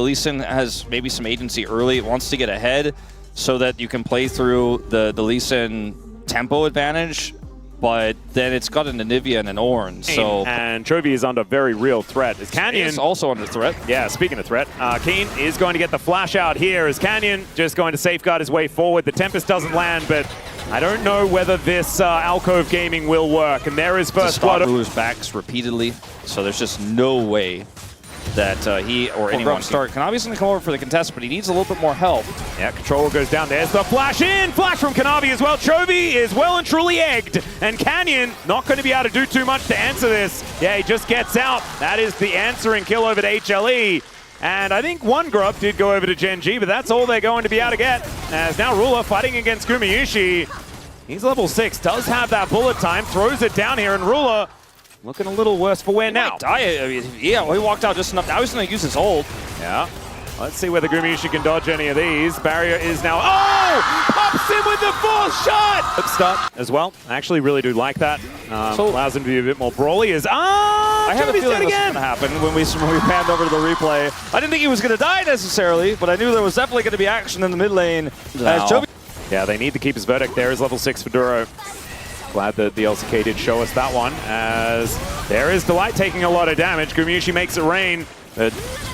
Lee Sin has maybe some agency early. It wants to get ahead so that you can play through the Lee Sin tempo advantage, but then it's got an Anivia and an Ornn. So and Chovy is under very real threat. Is Canyon is also under threat? Yeah, speaking of threat, Keen is going to get the flash out here. Is Canyon just going to safeguard his way forward? The Tempest doesn't land, but I don't know whether this Alcove gaming will work. And there is first blood. Moves backs repeatedly, so there's just no way that he or anyone can start. Kanavi's going to come over for the contest, but he needs a little bit more help. Yeah, control goes down. There's the flash in! Flash from Kanavi as well. Chovy is well and truly egged, and Canyon not going to be able to do too much to answer this. Yeah, he just gets out. That is the answering kill over to HLE. And I think one grub did go over to Gen.G, but that's all they're going to be able to get. As now Ruler fighting against Gumayusi. He's level 6, does have that bullet time, throws it down here, and Ruler looking a little worse for wear now. Yeah, well, he walked out just enough. Now he's going to use his ult. Yeah. Let's see whether Gumayusi can dodge any of these. Barrier is now... Oh! Pops in with the fourth shot! Good start as well. I actually really do like that. Allows him to be a bit more brawly. I have a feeling this was going to happen when we panned over to the replay. I didn't think he was going to die necessarily, but I knew there was definitely going to be action in the mid lane. Yeah, they need to keep his verdict. There is level 6 for Duro. Glad that the LCK did show us that one, as there is Delight taking a lot of damage. Gumayusi makes it rain, but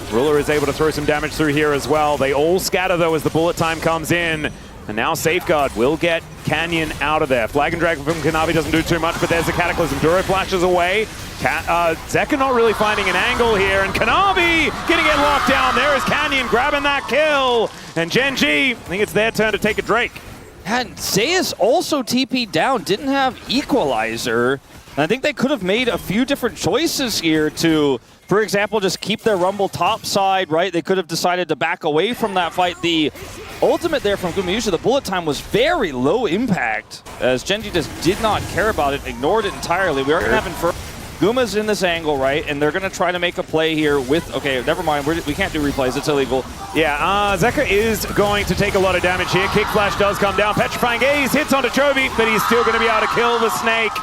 Ruler is able to throw some damage through here as well. They all scatter though as the bullet time comes in, and now Safeguard will get Canyon out of there. Flag and Drag from Kanavi doesn't do too much, but there's a Cataclysm. Duro flashes away. Zeka not really finding an angle here, and Kanavi gonna get locked down. There is Canyon grabbing that kill, and Gen.G, I think it's their turn to take a Drake. And Zeus also TP'd down, didn't have Equalizer. And I think they could have made a few different choices here to, for example, just keep their Rumble topside, right? They could have decided to back away from that fight. The ultimate there from Gumayusi, the bullet time was very low impact, as Gen.G just did not care about it, ignored it entirely. We are going to have Inferno. Guma's in this angle, right? And they're going to try to make a play here with... Okay, never mind. We can't do replays. It's illegal. Yeah, Zeka is going to take a lot of damage here. Kick Flash does come down. Petrifying Gaze hits onto Chovy, but he's still going to be able to kill the snake.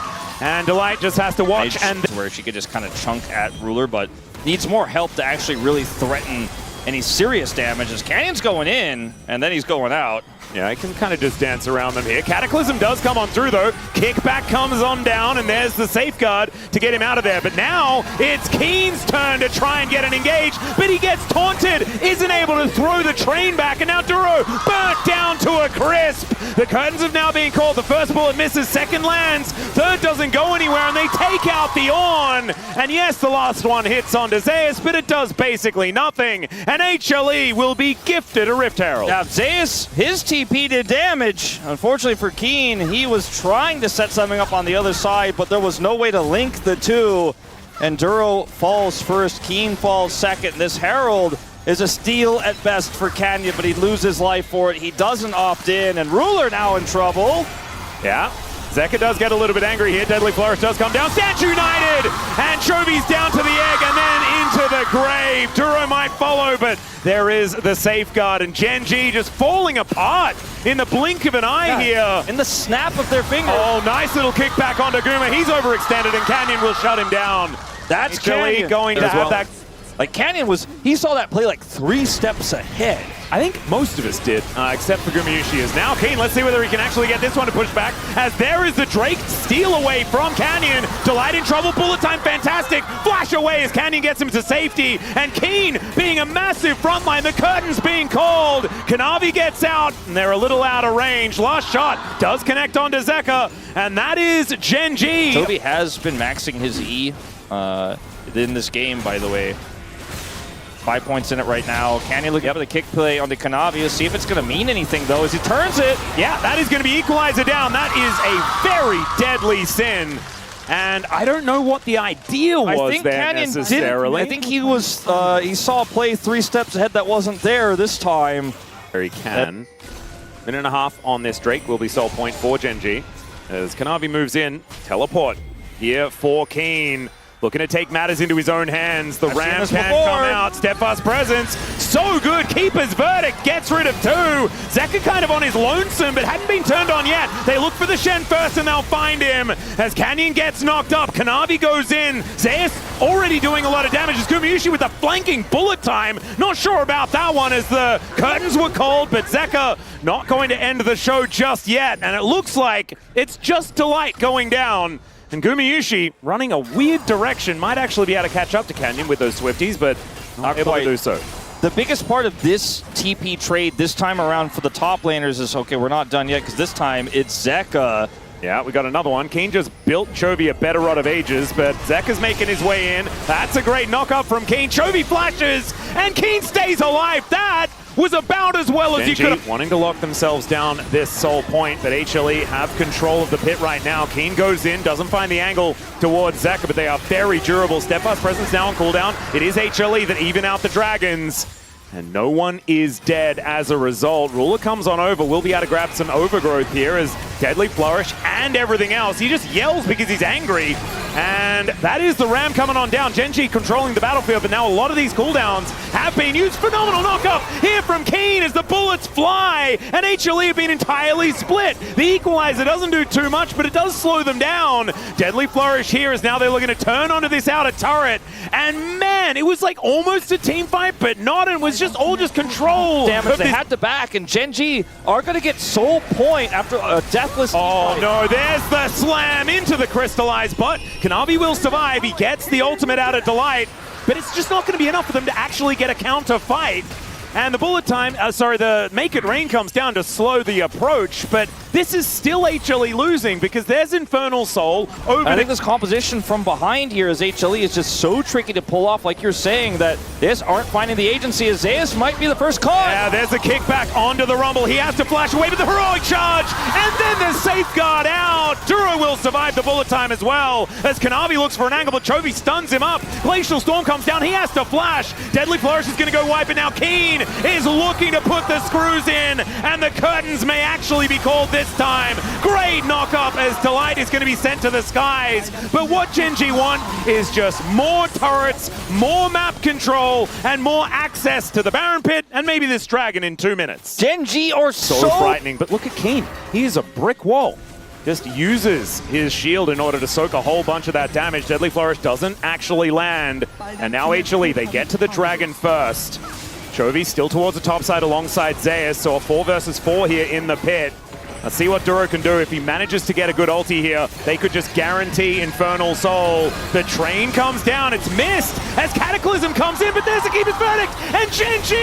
And Delight just has to watch. And where she could just kind of chunk at Ruler, but needs more help to actually really threaten any serious damage, as Canyon's going in, and then he's going out. Yeah, I can kind of just dance around them here. Cataclysm does come on through, though. Kickback comes on down, and there's the safeguard to get him out of there. But now it's Keen's turn to try and get an engage, but he gets taunted, isn't able to throw the train back, and now Duro burnt down to a crisp. The curtains have now been called. The first bullet misses, second lands, third doesn't go anywhere, and they take out the Ornn. And yes, the last one hits onto Zeus, but it does basically nothing. And HLE will be gifted a Rift Herald. Now, Zeus, his TP did damage. Unfortunately for Keen, he was trying to set something up on the other side, but there was no way to link the two. And Duro falls first, Keen falls second. This Herald is a steal at best for Canyon, but he'd lose his life for it. He doesn't opt in, and Ruler now in trouble. Yeah. Zeka does get a little bit angry here. Deadly Flourish does come down. Stance United! And Chovy's down to the egg and then into the grave. Duro might follow, but there is the safeguard. And Gen.G just falling apart in the blink of an eye here. In the snap of their finger. Oh, nice little kick back onto Guma. He's overextended and Canyon will shut him down. That's Canyon going to have that. Like, Canyon he saw that play like 3 steps ahead. I think most of us did, except for Gumayusi is now Keen. Let's see whether he can actually get this one to push back, as there is the Drake steal away from Canyon. Delight in trouble, bullet time fantastic. Flash away as Canyon gets him to safety, and Keen being a massive front line. The curtain's being called. Kanavi gets out, and they're a little out of range. Last shot does connect onto Zeka, and that is Gen.G. Toby has been maxing his E in this game, by the way. 5 points in it right now. Canyon looking up at the kick play on the Kanavi. See if it's going to mean anything, though, as he turns it. Yeah, that is going to be Equalizer down. That is a very deadly sin. And I don't know what the idea was there Canyon necessarily. I think he was, he saw a play 3 steps ahead that wasn't there this time. There he can. Minute and a half on this Drake will be soul point for Gen.G. As Kanavi moves in, teleport here for Keen. looking to take matters into his own hands. The Ram can come out. Steadfast presence. So good. Keeper's verdict gets rid of 2. Zeka kind of on his lonesome, but hadn't been turned on yet. They look for the Shen first, and they'll find him. As Canyon gets knocked up, Kanavi goes in. Zeus already doing a lot of damage. As Gumayusi with the flanking bullet time. Not sure about that one, as the curtains were cold, but Zeka not going to end the show just yet. And it looks like it's just Delight going down. And Gumayusi running a weird direction. Might actually be able to catch up to Canyon with those Swifties, but not able to do so. The biggest part of this TP trade this time around for the top laners is, okay, we're not done yet, because this time it's Zeka. Yeah, we got another one. Keen just built Chovy a better rod of ages, but Zeka's making his way in. That's a great knock-up from Keen. Chovy flashes, and Keen stays alive. That was about as well as you could have. Wanting to lock themselves down this sole point, but HLE have control of the pit right now. Keen goes in, doesn't find the angle towards Zeka, but they are very durable. Steadfast presence now on cooldown. It is HLE that even out the Dragons. And no one is dead as a result. Ruler comes on over. We'll be able to grab some overgrowth here as Deadly Flourish and everything else. He just yells because he's angry. And that is the Ram coming on down. Gen.G controlling the battlefield, but now a lot of these cooldowns have been used. Phenomenal knock-up here from Keen as the bullets fly. And HLE have been entirely split. The Equalizer doesn't do too much, but it does slow them down. Deadly Flourish here as now they're looking to turn onto this outer turret. And man, it was like almost a team fight, but not. And it was just all just control. Damage they had to back, and Gen.G are going to get soul point after a deathless. Oh no, there's the slam into the crystallized, but Kanavi will survive. He gets the ultimate out of Delight, but it's just not going to be enough for them to actually get a counter fight. And the bullet time, the Make It Rain comes down to slow the approach, but this is still HLE losing because there's Infernal Soul over. I think this composition from behind here as HLE is just so tricky to pull off, like you're saying, that they just aren't finding the agency. As Zeus might be the first caught. Yeah, there's the kickback onto the Rumble. He has to flash away with the heroic charge, and then the safeguard out. Duro will survive the bullet time as well, as Kanavi looks for an angle, but Chovy stuns him up. Glacial Storm comes down. He has to flash. Deadly Flourish is going to go wipe it now. Keen is looking to put the screws in, and the curtains may actually be called this time. Great knock-up as Delight is going to be sent to the skies. But what Gen.G want is just more turrets, more map control, and more access to the Baron Pit, and maybe this dragon in 2 minutes. Gen.G are so frightening, but look at Keen. He is a brick wall. Just uses his shield in order to soak a whole bunch of that damage. Deadly Flourish doesn't actually land. And now HLE, they get to the dragon first. Chovy still towards the top side alongside Zeus, so a 4 versus 4 here in the pit. Let's see what Duro can do. If he manages to get a good ulti here, they could just guarantee Infernal Soul. The train comes down, it's missed as Cataclysm comes in, but there's the Keeper's Verdict, and Gen.G,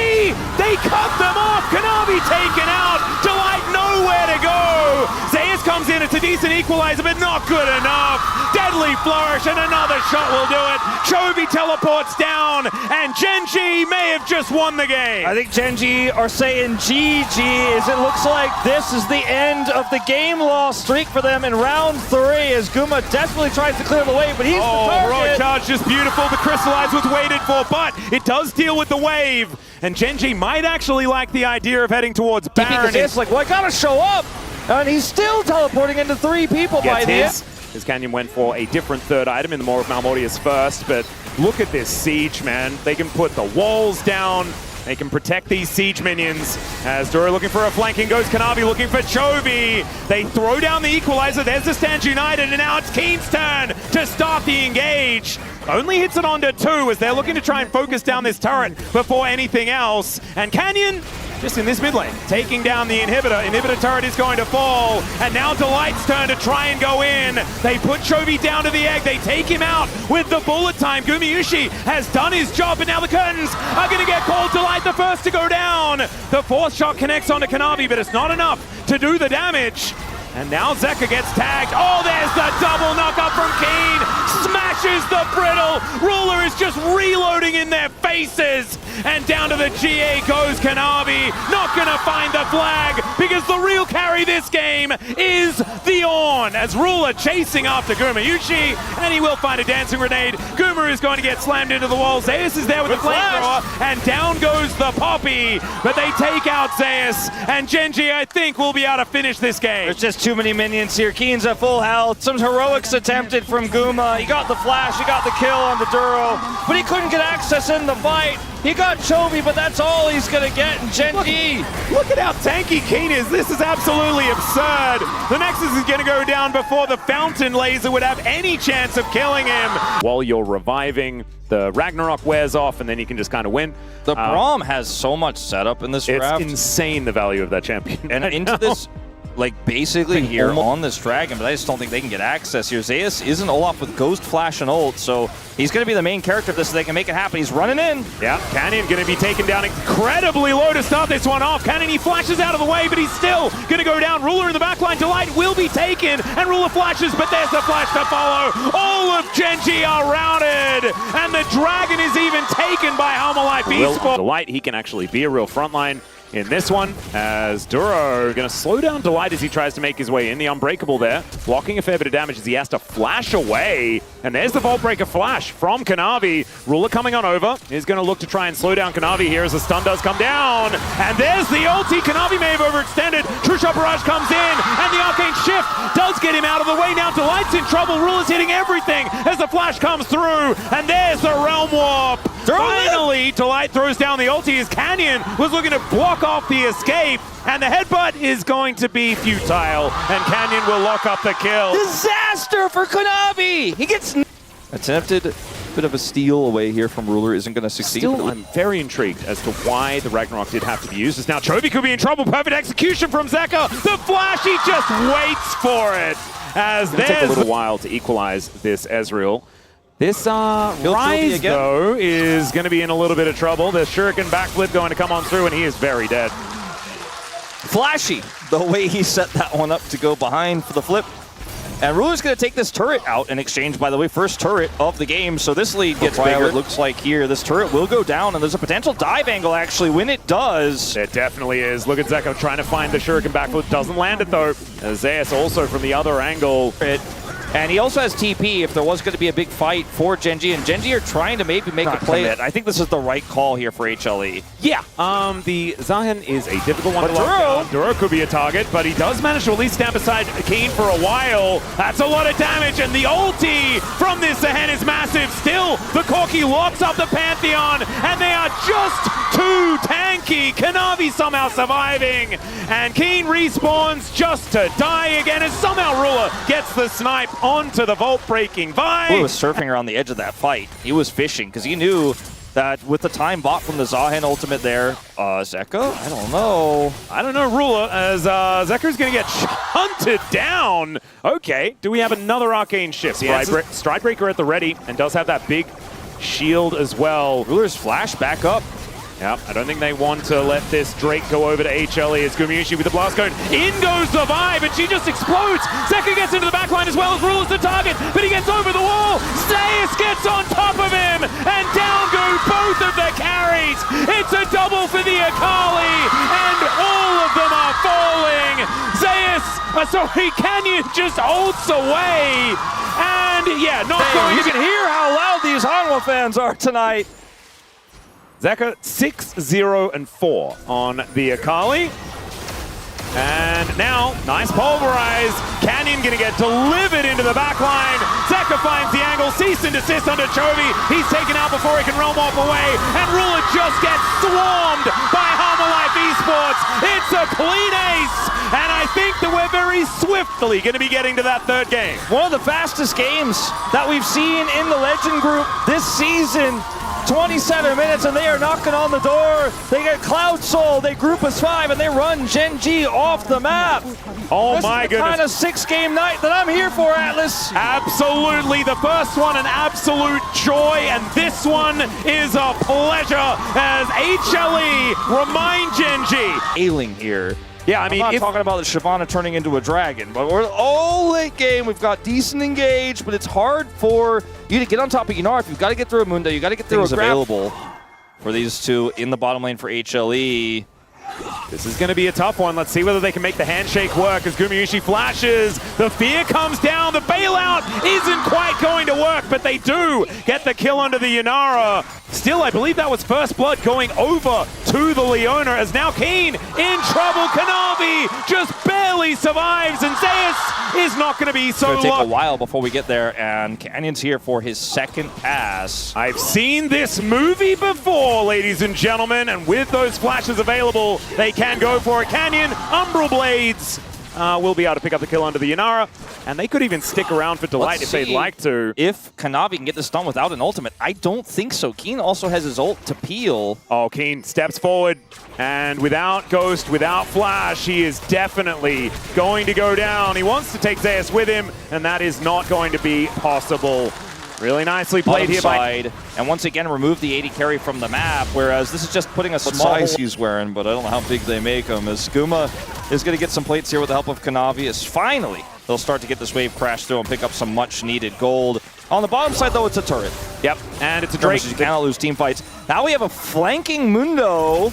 they cut them off. Kanavi taken out, Delight nowhere to go. Zeus comes in, it's a decent equalizer, but not good enough. Deadly Flourish, and another shot will do it. Chovy teleports down, and Gen.G may have just won the game. I think Gen.G are saying GG, as it looks like this is the end of the game loss streak for them in round 3, as Guma desperately tries to clear the way, but he's the target. Heroic charge, just beautiful. The crystallize was waited for, but it does deal with the wave. And Gen.G might actually like the idea of heading towards Baron. It's like, well, I gotta show up, and he's still teleporting into 3 people by the end. His Canyon went for a different third item in the Maw of Malmortius first, but look at this siege, man. They can put the walls down. They can protect these siege minions. As Duro looking for a flanking, goes Kanavi looking for Chovy. They throw down the equalizer. There's the Stand United, and now it's Keen's turn to start the engage. Only hits it onto 2 as they're looking to try and focus down this turret before anything else. And Canyon, just in this mid lane, taking down the inhibitor. Inhibitor turret is going to fall. And now Delight's turn to try and go in. They put Chovy down to the egg. They take him out with the bullet time. Gumayusi has done his job, and now the curtains are going to get called. Delight the first to go down. The 4th shot connects onto Kanavi, but it's not enough to do the damage. And now Zeka gets tagged. Oh, there's the double knock-up from Keen. Smashes the brittle. Ruler is just reloading in their faces. And down to the GA goes Kanavi. Not going to find the flag. because the real carry this game is the Ornn, as Ruler chasing after Gumayushi, and he will find a dancing grenade. Guma is going to get slammed into the wall. Zeus is there with the flamethrower, and down goes the Poppy, but they take out Zeus, and Gen.G, I think, will be able to finish this game. There's just too many minions here. Keen's at full health. Some heroics attempted from Guma. He got the flash, he got the kill on the Duro, but he couldn't get access in the fight. He got Chovy, but that's all he's going to get in Gen.G. Look at how tanky Keen is. This is absolutely absurd. The Nexus is going to go down before the Fountain Laser would have any chance of killing him. While you're reviving, the Ragnarok wears off, and then you can just kind of win. The Braum has so much setup in this draft. It's insane, the value of that champion. And into this, like, basically here on this dragon, but I just don't think they can get access here. Zeus isn't Olaf with Ghost Flash and ult, so he's going to be the main character of this so they can make it happen. He's running in. Yeah, Canyon going to be taken down incredibly low to start this one off. Canyon, he flashes out of the way, but he's still going to go down. Ruler in the backline. Delight will be taken, and Ruler flashes, but there's the flash to follow. All of Gen.G are routed, and the dragon is even taken by Hanwha Life Esports. Delight, he can actually be a real frontline in this one, as Duro going to slow down Delight as he tries to make his way in. The Unbreakable there, blocking a fair bit of damage as he has to flash away. And there's the Vault Breaker flash from Kanavi. Ruler coming on over. He's going to look to try and slow down Kanavi here as the stun does come down. And there's the ulti. Kanavi may have overextended. True Shot Barrage comes in, and the Arcane Shift does get him out of the way. Now Delight's in trouble. Ruler's hitting everything as the flash comes through. And there's the Realm Warp. Finally, Delight throws down the ulti as Canyon was looking to block off the escape, and the headbutt is going to be futile, and Canyon will lock up the kill. Disaster for Kanavi! He gets attempted. Bit of a steal away here from Ruler isn't going to succeed. Still, I'm very intrigued as to why the Ragnarok did have to be used. As now Chovy could be in trouble. Perfect execution from Zeka. The flash, he just waits for it. As there's take a little while to equalize this Ezreal. This Ryze, though, is going to be in a little bit of trouble. The Shuriken backflip going to come on through, and he is very dead. Flashy, the way he set that one up to go behind for the flip. And Ruler's going to take this turret out in exchange, by the way, first turret of the game. So this lead gets bigger, it looks like here. This turret will go down, and there's a potential dive angle, actually, when it does. It definitely is. Look at Zeko trying to find the Shuriken backflip. Doesn't land it, though. Zeus also from the other angle. And he also has TP if there was going to be a big fight for Gen.G, and Gen.G are trying to maybe make a play. I think this is the right call here for HLE. Yeah, the Zaahen is a difficult one to lock down. Duro could be a target, but he does manage to at least stand beside Keen for a while. That's a lot of damage, and the ulti from this Zaahen is massive. Still, the Corki locks up the Pantheon, and they are just too tanky. Kanavi somehow surviving, and Keen respawns just to die again, as somehow Ruler gets the snipe onto the vault-breaking Vibe. He was surfing around the edge of that fight. He was fishing because he knew that with the time bought from the Zaahen ultimate there, Zeka? I don't know, Ruler, as Zeka's going to get hunted down. Okay, do we have another Arcane Shift? Stridebreaker at the ready, and does have that big shield as well. Ruler's flash back up. Yeah, I don't think they want to let this Drake go over to HLE. It's Gumayushi with the blast cone. In goes the Vibe, and she just explodes. Zeka gets into the backline as well as Ruler's the target, but he gets over the wall. Zeus gets on top of him, and down go both of the carries. It's a double for the Akali, and all of them are falling. Zeus, Canyon just ults away, and yeah, not going. You can hear how loud these Hanwha fans are tonight. Zeka 6-0-4 on the Akali. And now, nice pulverize. Canyon gonna get delivered into the backline. Zeka finds the angle, cease and desist under Chovy. He's taken out before he can realm off away. And Ruler just gets swarmed by Hanwha Life Esports. It's a clean ace. And I think that we're very swiftly gonna be getting to that third game. One of the fastest games that we've seen in the Legend group this season. 27 minutes and they are knocking on the door. They get Cloud Soul, they group as 5, and they run Gen.G off the map. Oh my goodness. This is the kind of 6-game night that I'm here for, Atlas. Absolutely. The first one an absolute joy, and this one is a pleasure as HLE remind Gen.G. Ailing here. Yeah, I mean, I'm not talking about the Shyvana turning into a dragon, but we're all late game. We've got decent engage, but it's hard for you to get on top of Yunara. You've got to get through a Mundo. You got to get through a grab. Available for these two in the bottom lane for HLE. This is going to be a tough one. Let's see whether they can make the handshake work as Gumayusi flashes. The fear comes down. The bailout isn't quite going to work, but they do get the kill onto the Yunara. Still, I believe that was first blood going over to the Leona as now Keen in trouble. Kanavi just barely survives, and Zeus is not going to be so It's going to lucky. take a while before we get there, and Canyon's here for his second pass. I've seen this movie before, ladies and gentlemen, and with those flashes available, they can go for it. Canyon, Umbral Blades will be able to pick up the kill onto the Yunara, and they could even stick around for Delight if they'd like to. If Kanavi can get this done without an ultimate, I don't think so. Keen also has his ult to peel. Oh, Keen steps forward, and without Ghost, without Flash, he is definitely going to go down. He wants to take Zeus with him, and that is not going to be possible. Really nicely played Bottom here side, and once again remove the 80 carry from the map, whereas this is just putting a What small... size he's wearing, but I don't know how big they make him. As Skooma is going to get some plates here with the help of Kanavi. As Finally, they'll start to get this wave crash through and pick up some much-needed gold. On the bottom side, though, it's a turret. Yep, and it's a Drake. You cannot lose team fights. Now we have a flanking Mundo.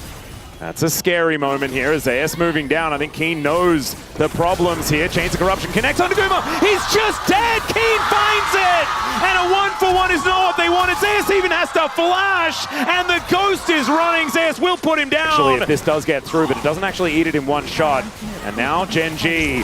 That's a scary moment here as Zeus moving down. I think Keen knows the problems here. Chains of Corruption connects onto Guma. He's just dead. Keen finds it. And a 1-for-1 is not what they wanted. Zeus even has to flash. And the Ghost is running. Zeus will put him down. Actually, if this does get through, but it doesn't actually eat it in one shot. And now Gen.G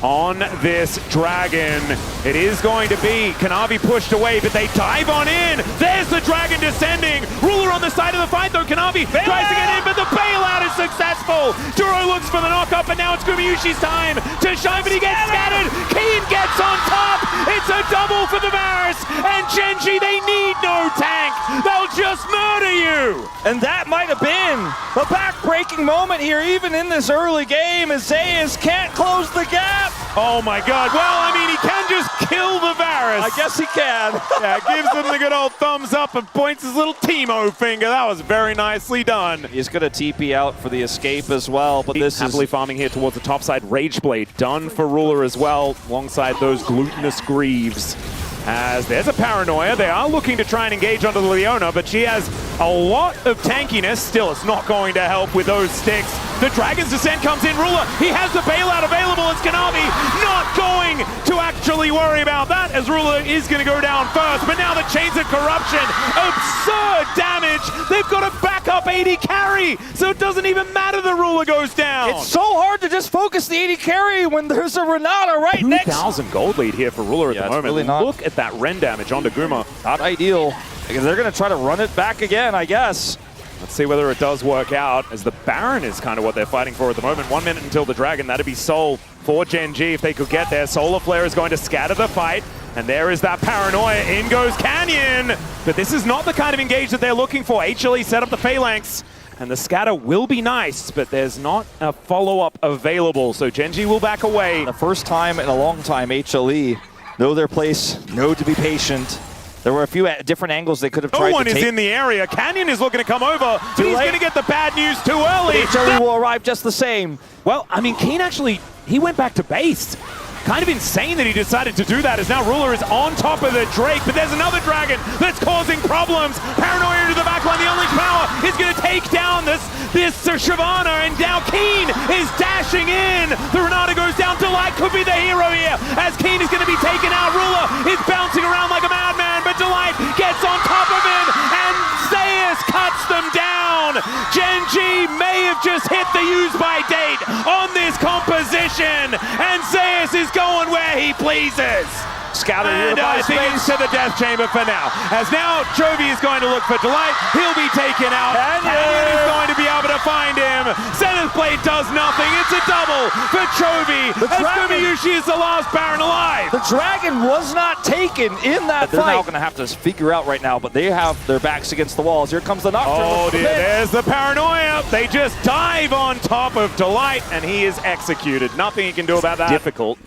on this dragon. It is going to be Kanavi pushed away, but they dive on in. There's the dragon descending. Ruler on the side of the fight, though. Kanavi tries to get in, but the bailout is successful. Duro looks for the knock-up, and now it's Gumayusi's time to shine, but he gets scattered. Keen gets on top. It's a double for the Varus. And Gen.G, they need no tank. They'll just murder you. And that might have been the back-breaking moment here, even in this early game, as Zeus can't close the gap. Oh my god. Well, I mean, he can just kill the Varus. I guess he can. Yeah, gives them the good old thumbs up and points his little Teemo finger. That was very nicely done. He's going to TP out for the escape as well, but this Happily is... farming here towards the top side. Rageblade done for Ruler as well, alongside those glutinous Greaves. As there's a Paranoia. They are looking to try and engage onto the Leona, but she has a lot of tankiness. Still, it's not going to help with those sticks. The Dragon's Descent comes in. Ruler, he has the bailout available as Kanavi. Not going to actually worry about that, as Ruler is going to go down first. But now the Chains of Corruption. Absurd damage. They've got a backup 80 carry, so it doesn't even matter the Ruler goes down. It's so hard to just focus the 80 carry when there's a Renata right next. 2,000 gold lead here for Ruler at the it's moment. really not- Look at that Ren damage onto Guma. Not ideal, because they're going to try to run it back again, I guess. Let's see whether it does work out, as the Baron is kind of what they're fighting for at the moment. 1 minute until the Dragon. That'd be Soul for Gen.G if they could get there. Solar Flare is going to scatter the fight, and there is that Paranoia. In goes Canyon. But this is not the kind of engage that they're looking for. HLE set up the Phalanx, and the scatter will be nice, but there's not a follow-up available. So Gen.G will back away. The first time in a long time, HLE know their place, know to be patient. There were a few different angles they could have tried No one to is take. in the area. Canyon is looking to come over, but he's going to get the bad news too early. HLE will arrive just the same. Well, I mean, Keen actually, he went back to base. Kind of insane that he decided to do that, as now Ruler is on top of the Drake, but there's another Dragon that's causing problems. Paranoia into the backline. The Unleashed Power is going to take down this Shyvana, and now Keen is dashing in. The Renata goes down. Delight could be the hero here, as Keen is going to be taken out. Ruler is bouncing around like a madman, but Delight gets on top of him, and Zeus cuts them down. Gen.G may have just hit the use-by date on this composition, and Zeus is going where he pleases. Scouter And I think it's to the death chamber for now. As now Chovy is going to look for Delight. He'll be taken out. Canyon is going to be able to find him. Zenith Blade does nothing. It's a double for Chovy. As Gumayusi is the last Baron alive. The Dragon was not taken in that They're fight. now going to have to figure out right now, but they have their backs against the walls. Here comes the Nocturne. Oh dear, there's the Paranoia. They just dive on top of Delight, and he is executed. Nothing he can do about that. Difficult.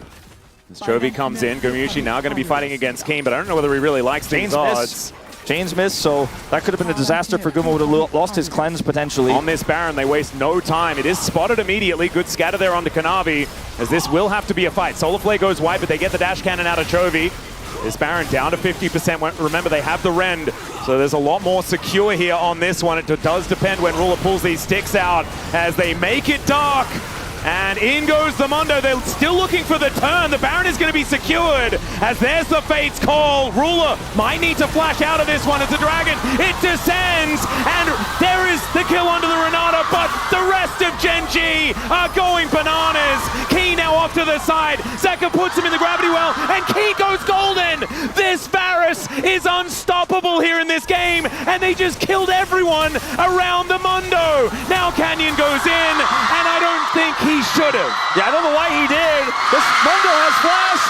As Chovy comes in, Gumayusi now going to be fighting against Keen, but I don't know whether he really likes these odds. Chains missed, so that could have been a disaster for Guma. Would have lost his cleanse potentially. On this Baron, they waste no time. It is spotted immediately. Good scatter there onto Kanavi, as this will have to be a fight. Solar Flare goes wide, but they get the dash cannon out of Chovy. This Baron down to 50%. Remember, they have the Rend. So there's a lot more secure here on this one. It does depend when Ruler pulls these sticks out as they make it dark. And in goes the Mundo. They're still looking for the turn. The Baron is going to be secured as there's the Fate's call. Ruler might need to flash out of this one as the Dragon. It descends and there is the kill onto the Renata, but the rest of Gen.G are going bananas. Key now off to the side. Zeka puts him in the gravity well and Key goes golden. This Varus is unstoppable here in this game and they just killed everyone around the Mundo. Now Canyon goes in and I don't think he should have. Yeah, I don't know why he did. This Mundo has flash,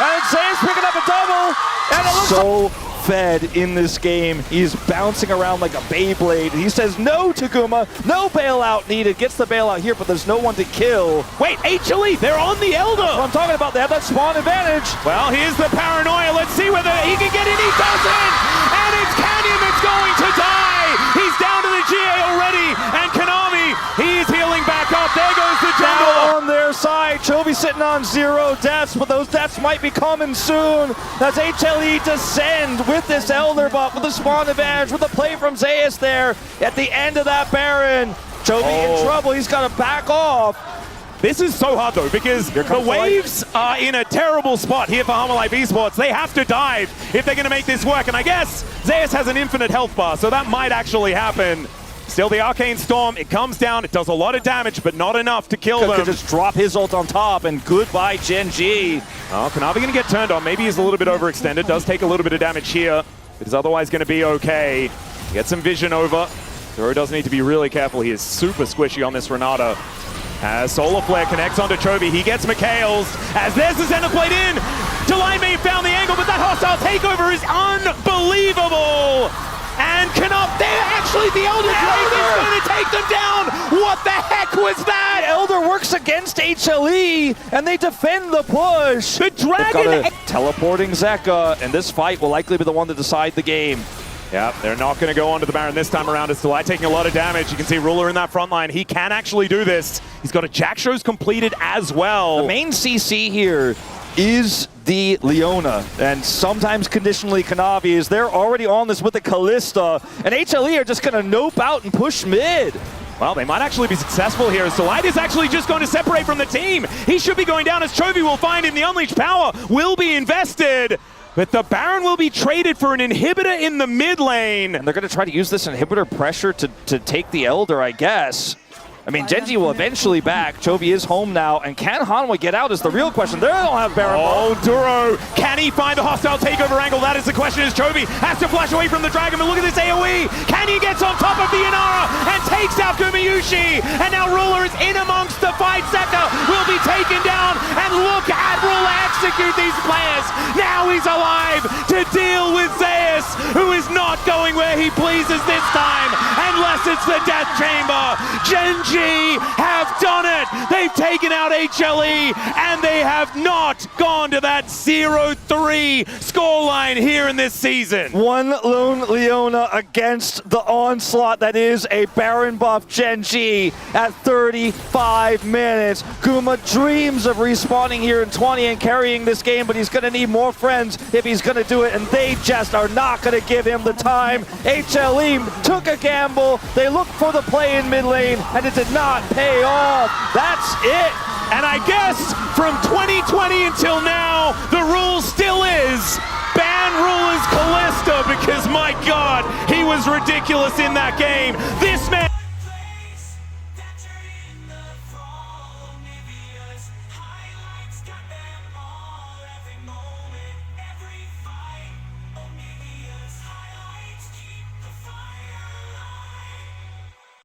and Zane's picking up a double, and it looks so fed in this game. He's bouncing around like a Beyblade. He says no to Guma, no bailout needed. Gets the bailout here, but there's no one to kill. Wait, HLE, they're on the Elder. That's what I'm talking about. They have that spawn advantage. Well, here's the paranoia. Let's see whether he can get in. He doesn't, and it's Canyon that's going to die. He's down to the GA already, and Konami, he's healing back up. There goes the jungle. Now on their side, Chovy sitting on 0 deaths, but those deaths might be coming soon. That's HLE descend with this Elder buff, with the spawn advantage, with the play from Zeus there at the end of that Baron. Chovy in trouble. He's got to back off. This is so hard though, because the waves are in a terrible spot here for Hanwha Life Esports. They have to dive if they're going to make this work, and I guess Zeus has an infinite health bar, so that might actually happen. Still, the Arcane Storm, it comes down, it does a lot of damage, but not enough to kill them. Could just drop his ult on top, and goodbye, Gen.G. Oh, Konami going to get turned on. Maybe he's a little bit overextended. Does take a little bit of damage here. It is otherwise going to be okay. Get some vision over. Zoro does need to be really careful. He is super squishy on this Renata. As Solar Flare connects onto Chovy, he gets McHale's. As there's the Xenoblade in. Delight may have found the angle, but that hostile takeover is unbelievable. And there, actually, the Elder Drake is going to take them down. What the heck was that? Elder works against HLE, and they defend the push. The Dragon teleporting Zeka, and this fight will likely be the one to decide the game. Yeah, they're not going to go onto the Baron this time around. It's Delight taking a lot of damage. You can see Ruler in that front line. He can actually do this. He's got a Jack Shows completed as well. The main CC here is the Leona, and sometimes conditionally Konami is they're already on this with the Kalista, and HLE are just going to nope out and push mid. Well, they might actually be successful here as Delight is actually just going to separate from the team. He should be going down as Chovy will find him. The Unleashed Power will be invested. But the Baron will be traded for an inhibitor in the mid lane. And they're going to try to use this inhibitor pressure to take the Elder, I guess. I mean, Gen.G will eventually back. Chovy is home now, and can Hanwha get out is the real question. They don't have Baron. Oh, Duro, can he find the hostile takeover angle? That is the question as Chovy has to flash away from the Dragon, but look at this AoE. Canyon gets on top of the Yunara and takes out Gumayushi, and now Ruler is in amongst the fight. Zeka will be taken down, and look at Ruler execute these players. Now he's alive to deal with Zeus, who is not going where he pleases this time, unless it's the Death Chamber. Gen.G have done it. They've taken out HLE, and they have not gone to that 0-3 scoreline here in this season. One lone Leona against the onslaught that is a Baron buff Gen.G at 35 minutes. Guma dreams of respawning here in 20 and carrying this game, but he's going to need more friends if he's going to do it, and they just are not going to give him the time. HLE took a gamble. They looked for the play in mid lane, and it did not pay off. That's it. And I guess from 2020 until now, the rule still is ban Ruler's Kalista, because my God, he was ridiculous in that game. This